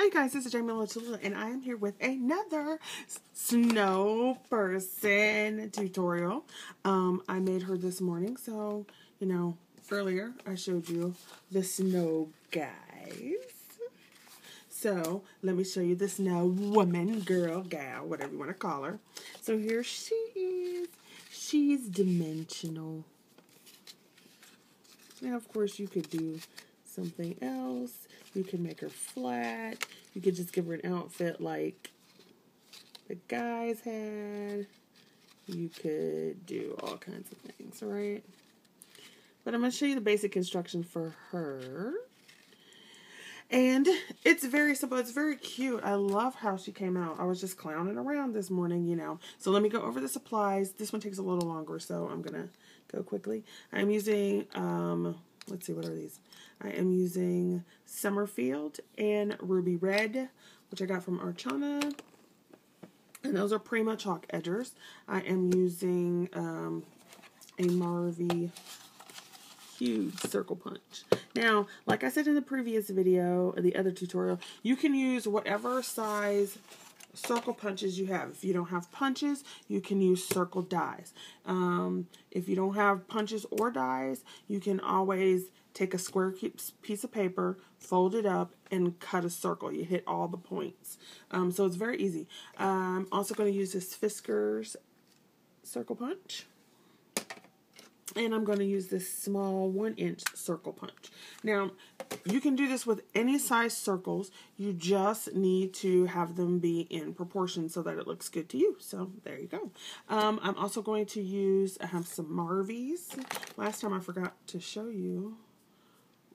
Hi guys, this is Jamie Latula, and I am here with another snow person tutorial. I made her this morning, so, earlier I showed you the snow guys. So, let me show you the snow woman, girl, gal, whatever you want to call her. So here she is. She's dimensional. Now, of course, you could do something else. You can make her flat. You could just give her an outfit like the guys had. You could do all kinds of things, right? But I'm going to show you the basic instruction for her. And it's very simple. It's very cute. I love how she came out. I was just clowning around this morning, So let me go over the supplies. This one takes a little longer, so I'm going to go quickly. I'm using, let's see, what are these? I am using Summerfield and Ruby Red, which I got from Archana. And those are Prima chalk edgers. I am using a Marvy huge circle punch. Now, like I said in the previous video, the other tutorial, you can use whatever size circle punches you have. If you don't have punches, you can use circle dies. If you don't have punches or dies, you can always take a square piece of paper, fold it up, and cut a circle. You hit all the points. So it's very easy. I'm also going to use this Fiskars circle punch. And I'm going to use this small 1-inch circle punch. Now, you can do this with any size circles. You just need to have them be in proportion so that it looks good to you. So, there you go. I'm also going to I have some Marvies. Last time I forgot to show you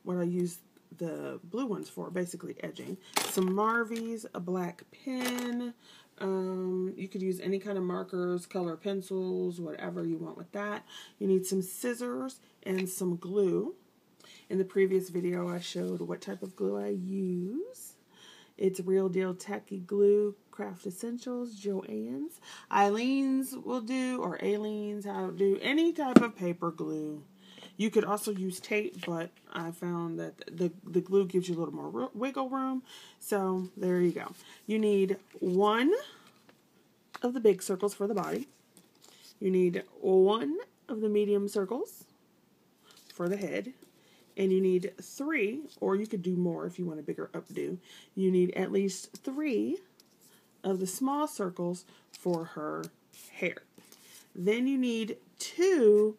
what I used the blue ones for, basically edging. Some Marvies, a black pen. You could use any kind of markers, color pencils, whatever you want with that. You need some scissors and some glue. In the previous video, I showed what type of glue I use. It's Real Deal Tacky Glue, Craft Essentials, Joann's. Eileen's will do, or Aileen's, how to do any type of paper glue. You could also use tape, but I found that the glue gives you a little more wiggle room. So, there you go. You need one of the big circles for the body. You need one of the medium circles for the head. And you need 3, or you could do more if you want a bigger updo. You need at least 3 of the small circles for her hair. Then you need 2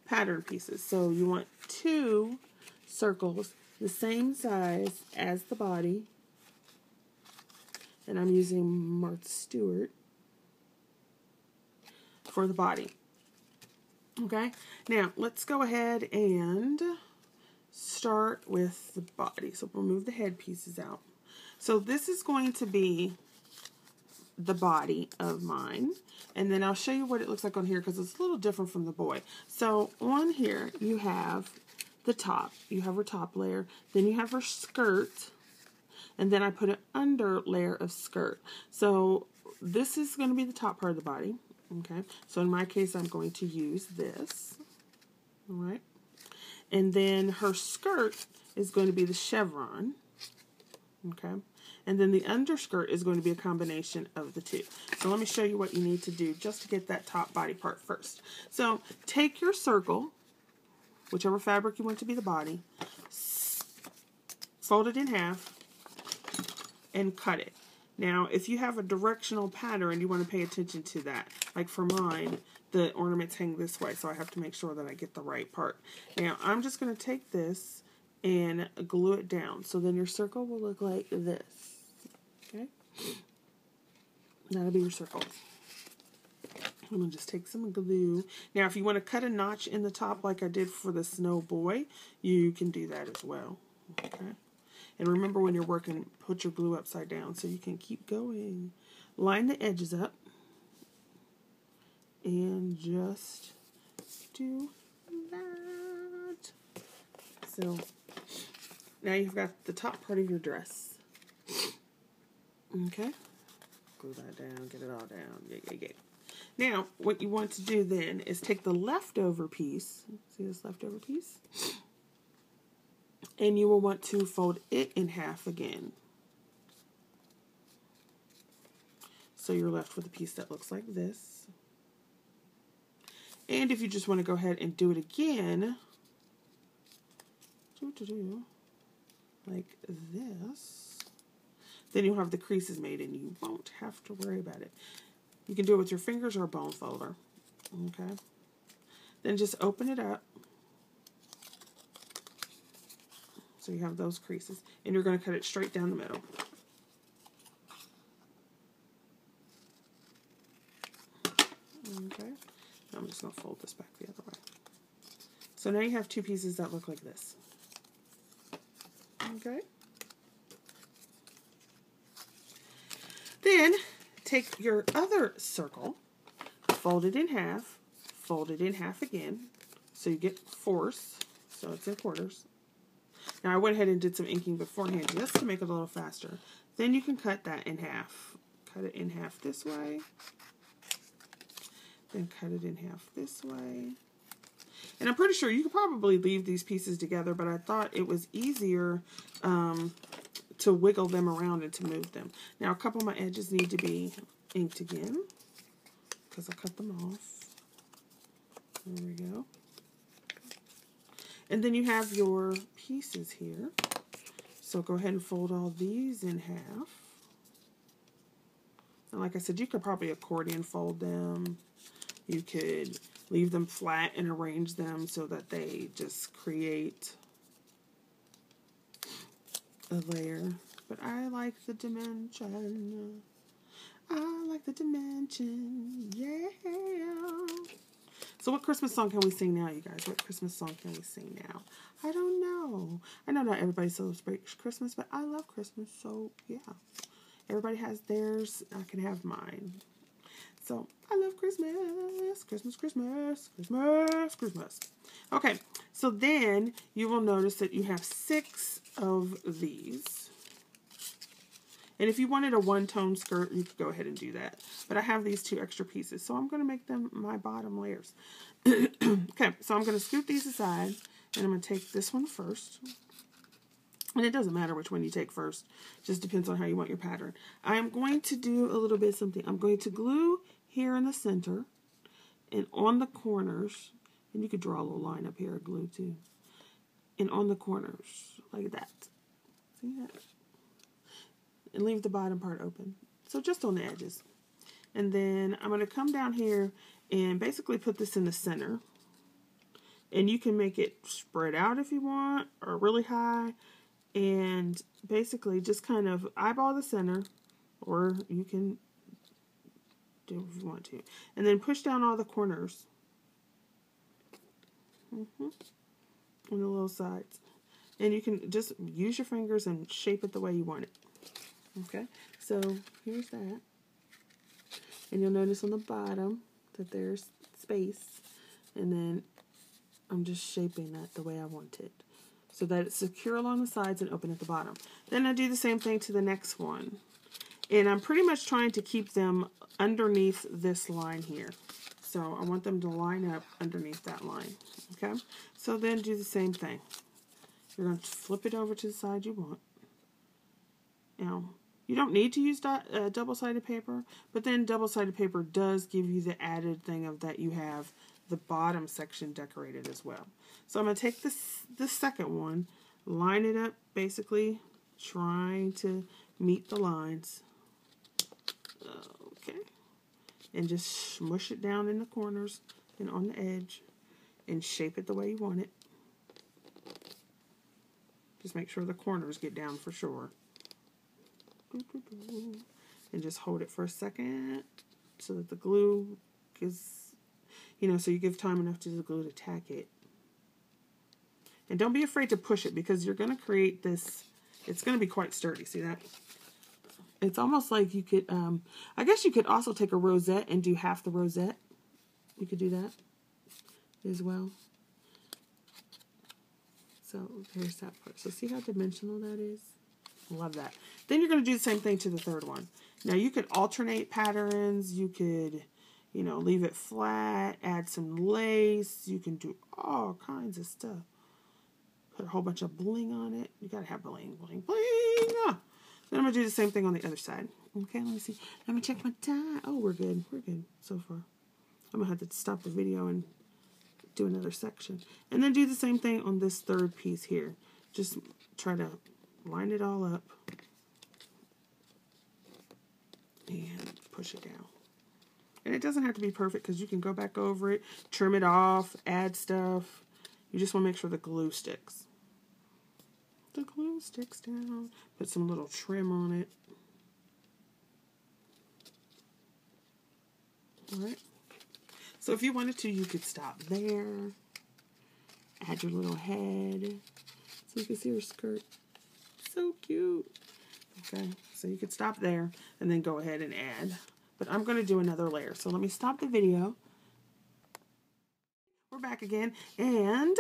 pattern pieces. So you want 2 circles the same size as the body. And I'm using Martha Stewart for the body. Okay? Now, let's go ahead and start with the body. So we'll move the head pieces out. So this is going to be the body of mine. And then I'll show you what it looks like on here because it's a little different from the boy. So on here you have the top. You have her top layer. Then you have her skirt. And then I put an under layer of skirt. So this is going to be the top part of the body. Okay. So in my case I'm going to use this. Alright. And then her skirt is going to be the chevron. Okay. And then the underskirt is going to be a combination of the two. So let me show you what you need to do just to get that top body part first. So take your circle, whichever fabric you want to be the body, fold it in half, and cut it. Now, if you have a directional pattern, you want to pay attention to that. Like for mine, the ornaments hang this way, so I have to make sure that I get the right part. Now, I'm just going to take this and glue it down. So then your circle will look like this. Okay? That'll be your circle. I'm going to just take some glue. Now, if you want to cut a notch in the top like I did for the snow boy, you can do that as well. Okay? And remember when you're working, put your glue upside down so you can keep going. Line the edges up. And just do that. So, now you've got the top part of your dress. Okay? Glue that down, get it all down. Yeah. Now, what you want to do then is take the leftover piece. See this leftover piece? And you will want to fold it in half again. So you're left with a piece that looks like this. And if you just want to go ahead and do it again, like this, then you'll have the creases made and you won't have to worry about it. You can do it with your fingers or a bone folder. Okay. Then just open it up. So you have those creases. And you're going to cut it straight down the middle. Okay. I'm just going to fold this back the other way. So now you have two pieces that look like this. Okay. Then take your other circle, fold it in half again, so you get fourths, so it's in quarters. Now I went ahead and did some inking beforehand just to make it a little faster. Then you can cut that in half. Cut it in half this way, then cut it in half this way. And I'm pretty sure you could probably leave these pieces together, but I thought it was easier to wiggle them around and to move them. Now a couple of my edges need to be inked again because I cut them off. There we go. And then you have your pieces here. So go ahead and fold all these in half. And like I said, you could probably accordion fold them. You could leave them flat and arrange them so that they just create a layer. But I like the dimension. I like the dimension. Yeah. So what Christmas song can we sing now, you guys? What Christmas song can we sing now? I don't know. I know not everybody celebrates Christmas, but I love Christmas, so yeah. Everybody has theirs. I can have mine. So I love Christmas. Christmas, Christmas, Christmas, Christmas. Okay, so then you will notice that you have 6 of these. And if you wanted a one-tone skirt, you could go ahead and do that. But I have these 2 extra pieces, so I'm going to make them my bottom layers. Okay, so I'm going to scoop these aside, and I'm going to take this one first. And it doesn't matter which one you take first. Just depends on how you want your pattern. I am going to do a little bit of something. I'm going to glue here in the center and on the corners. And you could draw a little line up here of glue too. And on the corners, like that. See that? And leave the bottom part open. So just on the edges. And then I'm going to come down here and basically put this in the center. And you can make it spread out if you want, or really high. And basically just kind of eyeball the center, or you can do it if you want to. And then push down all the corners. On the little sides. And you can just use your fingers and shape it the way you want it. Okay, so here's that. And you'll notice on the bottom that there's space. And then I'm just shaping that the way I want it, so that it's secure along the sides and open at the bottom. Then I do the same thing to the next one. And I'm pretty much trying to keep them underneath this line here. So I want them to line up underneath that line. Okay? So then do the same thing. You're going to flip it over to the side you want. Now, you don't need to use double-sided paper, but then double-sided paper does give you the added thing of that you have the bottom section decorated as well. So I'm going to take this second one, line it up, basically trying to meet the lines. Okay. And just smush it down in the corners and on the edge and shape it the way you want it. Just make sure the corners get down for sure. And just hold it for a second so that the glue is, so you give time enough to the glue to tack it. And don't be afraid to push it, because you're going to create this, it's going to be quite sturdy. See that? It's almost like you could, I guess you could also take a rosette and do half the rosette. You could do that as well. So there's that part. So see how dimensional that is? Love that. Then you're going to do the same thing to the third one. Now you could alternate patterns. You could, leave it flat, add some lace. You can do all kinds of stuff. Put a whole bunch of bling on it. You got to have bling, bling, bling. Then I'm going to do the same thing on the other side. Okay, let me see. Let me check my time. Oh, we're good. We're good so far. I'm going to have to stop the video and do another section. And then do the same thing on this third piece here. Just try to line it all up. And push it down. And it doesn't have to be perfect because you can go back over it, trim it off, add stuff. You just want to make sure the glue sticks. The glue sticks down. Put some little trim on it. Alright. So if you wanted to, you could stop there. Add your little head. So you can see her skirt. So cute. Okay, so you could stop there and then go ahead and add. But I'm going to do another layer. So let me stop the video. We're back again. And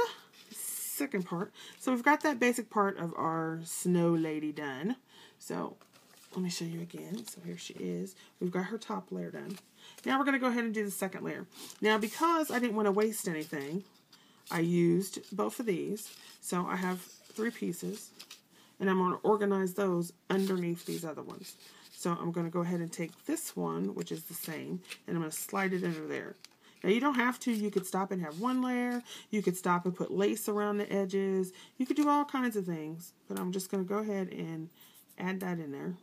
second part. So we've got that basic part of our snow lady done. So let me show you again. So here she is. We've got her top layer done. Now we're going to go ahead and do the second layer. Now because I didn't want to waste anything, I used both of these. So I have 3 pieces. And I'm going to organize those underneath these other ones. So I'm going to go ahead and take this one, which is the same, and I'm going to slide it under there. Now you don't have to. You could stop and have 1 layer. You could stop and put lace around the edges. You could do all kinds of things. But I'm just going to go ahead and add that in there.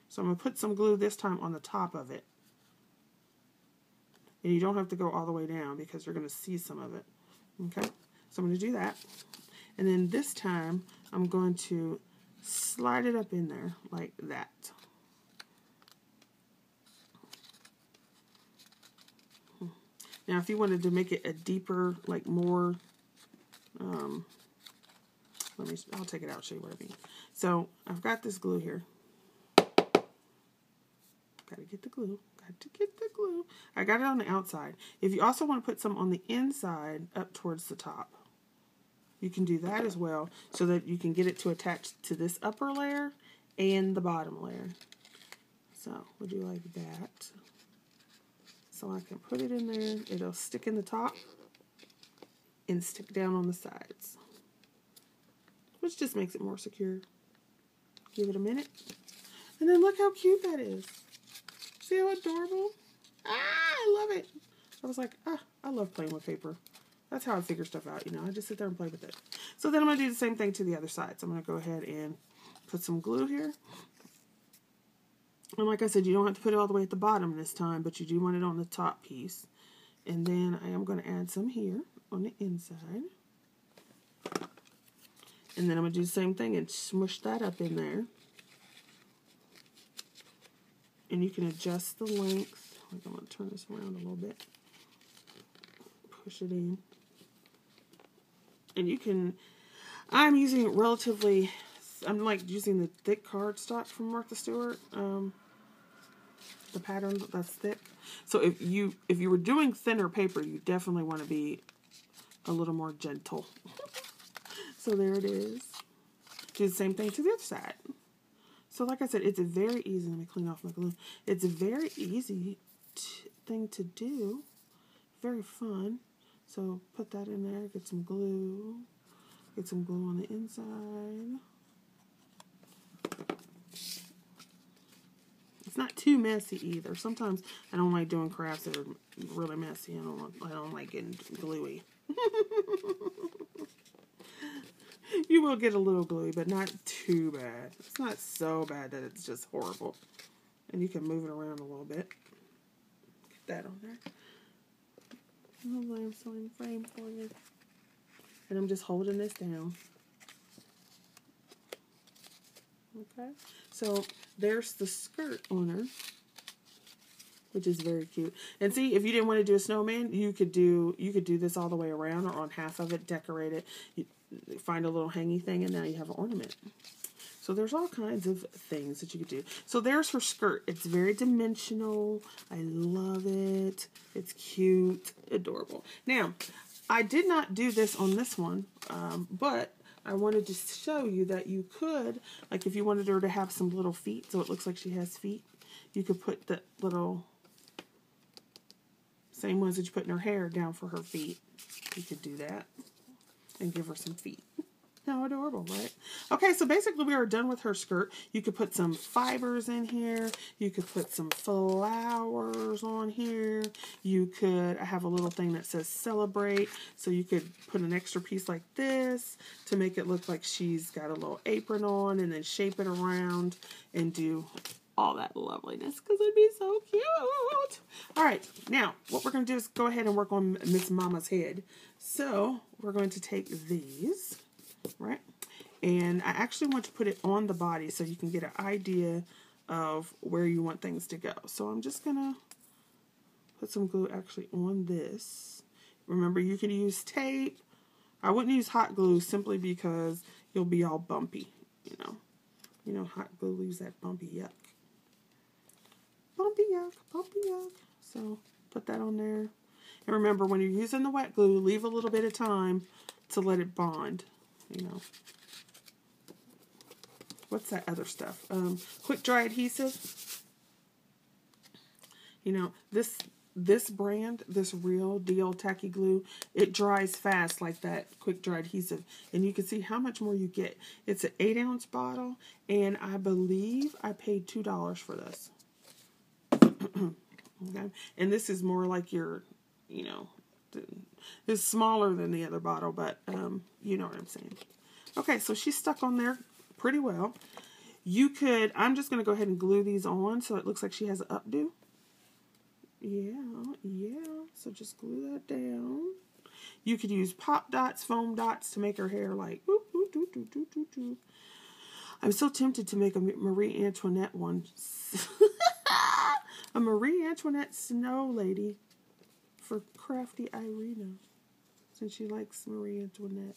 So I'm going to put some glue this time on the top of it. And you don't have to go all the way down because you're going to see some of it. Okay? So I'm going to do that. And then this time I'm going to slide it up in there like that. Now, if you wanted to make it a deeper, like more, I'll take it out, show you what I mean. So, I've got this glue here. Got to get the glue. Got to get the glue. I got it on the outside. If you also want to put some on the inside up towards the top, you can do that as well so that you can get it to attach to this upper layer and the bottom layer. So, we'll do like that. So I can put it in there. It'll stick in the top and stick down on the sides, which just makes it more secure. Give it a minute. And then look how cute that is. See how adorable? Ah, I love it. I was like, I love playing with paper. That's how I figure stuff out, you know. I just sit there and play with it. So then I'm going to do the same thing to the other side. So I'm going to go ahead and put some glue here. And like I said, you don't have to put it all the way at the bottom this time, but you do want it on the top piece. And then I am going to add some here on the inside. And then I'm going to do the same thing and smush that up in there. And you can adjust the length. I'm going to turn this around a little bit. Push it in. And you can, I'm using relatively, I'm like using the thick cardstock from Martha Stewart. The pattern that's thick. So if you were doing thinner paper, you definitely want to be a little more gentle. So there it is. Do the same thing to the other side. So like I said, it's a very easy, let me clean off my glue. It's a very easy thing to do. Very fun. So put that in there, get some glue. Get some glue on the inside. It's not too messy either. Sometimes I don't like doing crafts that are really messy. I don't like getting gluey. You will get a little gluey, but not too bad. It's not so bad that it's just horrible. And you can move it around a little bit. Get that on there. I'm sewing frame for you. And I'm just holding this down. Okay, so there's the skirt on her, which is very cute. And see, if you didn't want to do a snowman, you could do this all the way around or on half of it, decorate it. You find a little hangy thing, and now you have an ornament. So there's all kinds of things that you could do. So there's her skirt. It's very dimensional. I love it. It's cute, adorable. Now, I did not do this on this one, but I wanted to show you that you could, like if you wanted her to have some little feet, so it looks like she has feet, you could put the little, same ones that you put in her hair down for her feet. You could do that and give her some feet. How adorable, right? Okay, so basically we are done with her skirt. You could put some fibers in here. You could put some flowers on here. You could, I have a little thing that says celebrate. So you could put an extra piece like this to make it look like she's got a little apron on, and then shape it around and do all that loveliness, because it'd be so cute. All right, now what we're going to do is go ahead and work on Miss Mama's head. So we're going to take these, right? And I actually want to put it on the body so you can get an idea of where you want things to go. So I'm just going to put some glue actually on this. Remember, you can use tape. I wouldn't use hot glue simply because you'll be all bumpy, you know. You know, hot glue leaves that bumpy yuck. Bumpy yuck, bumpy yuck. So put that on there. And remember, when you're using the wet glue, leave a little bit of time to let it bond, you know. What's that other stuff? Quick dry adhesive. You know, this brand, this Real Deal Tacky Glue, it dries fast like that quick dry adhesive. And you can see how much more you get. It's an 8-ounce bottle, and I believe I paid $2 for this. Okay. And this is more like your, you know, it's smaller than the other bottle, but you know what I'm saying. Okay, so she's stuck on there pretty well. You could, I'm just going to go ahead and glue these on so it looks like she has an updo. Yeah. So just glue that down. You could use pop dots, foam dots to make her hair like, whoop, whoop, doo, doo, doo, doo, doo. I'm so tempted to make a Marie Antoinette one. A Marie Antoinette snow lady for crafty Irina, since she likes Marie Antoinette.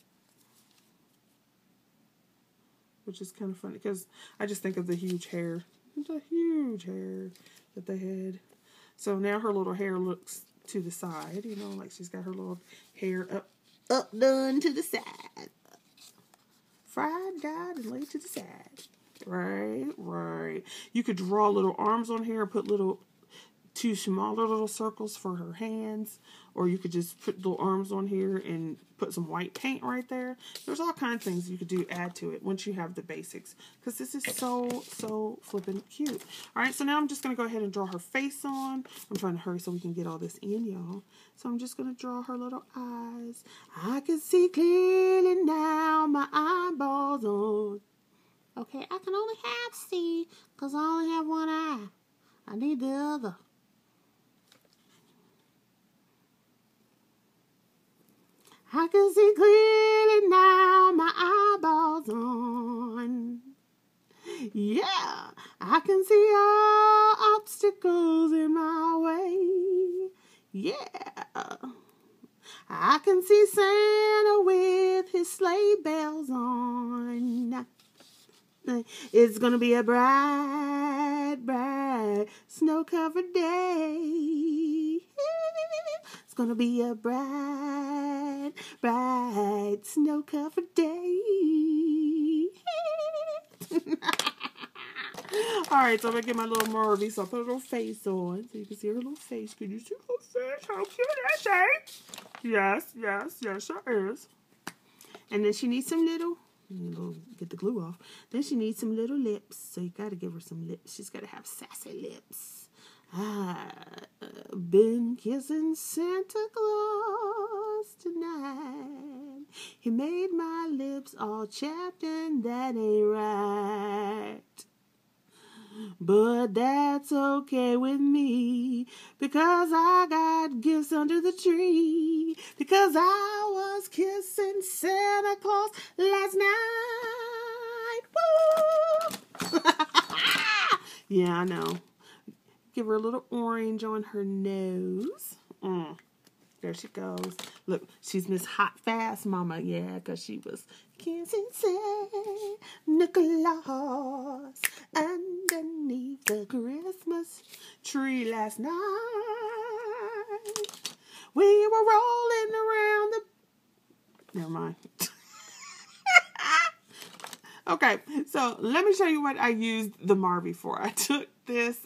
Which is kind of funny because I just think of the huge hair. The huge hair that they had. So now her little hair looks to the side, you know, like she's got her little hair up done to the side. Fried, dyed, and laid to the side. Right. You could draw little arms on here, put two smaller little circles for her hands, or you could just put little arms on here and put some white paint right there. There's all kinds of things you could do, add to it once you have the basics, because this is so flippin' cute. All right, so now I'm just going to go ahead and draw her face on. I'm trying to hurry so we can get all this in, y'all. So I'm just going to draw her little eyes. I can see clearly now, my eyeballs on. Okay, I can only half see because I only have one eye. I need the other. I can see clearly now, my eyeballs on. Yeah, I can see all obstacles in my way. Yeah, I can see Santa with his sleigh bells on. It's gonna be a bright, snow-covered day. It's gonna be a bright, snow-covered day. Alright, so I'm gonna get my little Marvy, so I'll put a little face on so you can see her little face. Can you see her face? How cute is she? Yes, sure is. And then she needs some little, get the glue off. Then she needs some little lips, so you gotta give her some lips. She's gotta have sassy lips. I've been kissing Santa Claus tonight. He made my lips all chapped, and that ain't right. But that's okay with me, because I got gifts under the tree, because I was kissing Santa Claus last night. Woo! Yeah, I know. Give her a little orange on her nose. There she goes. Look, she's Miss Hot Fast Mama. Yeah, because she was kissing Santa Claus underneath the Christmas tree last night. We were rolling around the... Never mind. Okay, so let me show you what I used the Marvy for. I took this,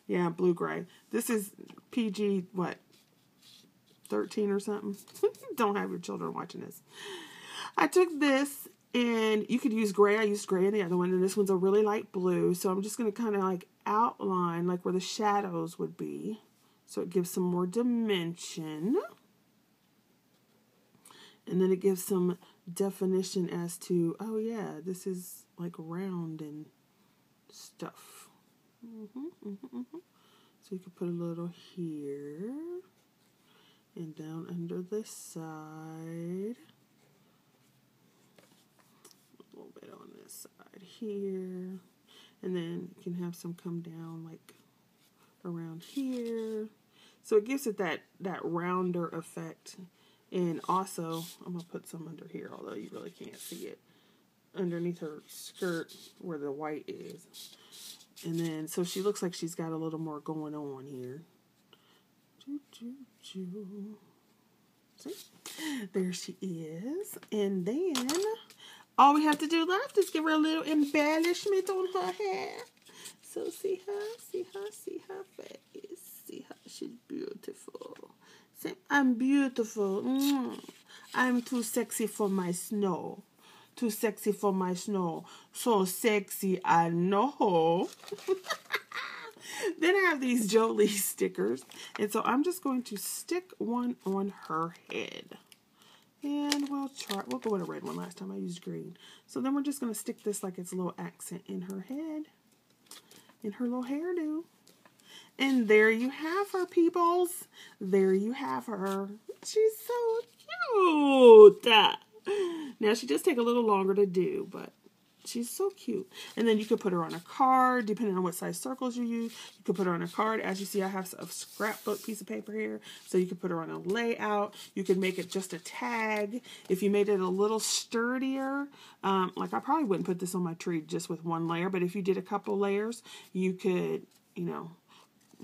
blue-gray. This is PG, what? 13 or something. Don't have your children watching this. I took this, and you could use gray. I used gray in the other one, and this one's a really light blue. So I'm just going to kind of like outline like where the shadows would be. So it gives some more dimension. And then it gives some definition as to, oh yeah, this is like round and stuff. So you could put a little here and down under the side. A little bit on this side here. And then you can have some come down like around here. So it gives it that rounder effect. And also, I'm going to put some under here, although you really can't see it, underneath her skirt where the white is. And then, so she looks like she's got a little more going on here. See? There she is. And then, all we have to do left is give her a little embellishment on her hair. So see her face. See her, she's beautiful. Say, I'm beautiful. I'm too sexy for my snow. Too sexy for my snow. So sexy, I know. Then I have these Jolie stickers. And so I'm just going to stick one on her head. And we'll go with a red one. Last time I used green. So then we're just going to stick this like it's a little accent in her head. In her little hairdo. And there you have her, peoples. There you have her. She's so cute. Now, she does take a little longer to do, but she's so cute. And then you could put her on a card, depending on what size circles you use. You could put her on a card. As you see, I have a scrapbook piece of paper here, so you could put her on a layout. You could make it just a tag. If you made it a little sturdier, like I probably wouldn't put this on my tree just with one layer, but if you did a couple layers, you could, you know,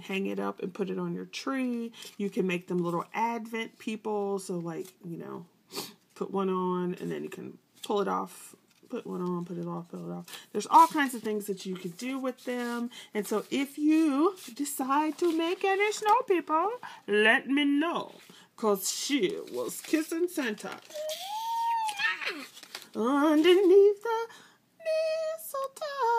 hang it up and put it on your tree. You can make them little advent people. So like, you know, put one on and then you can pull it off. Put one on, put it off, pull it off. There's all kinds of things that you could do with them. And so if you decide to make any snow people, let me know. Because she was kissing Santa underneath the mistletoe.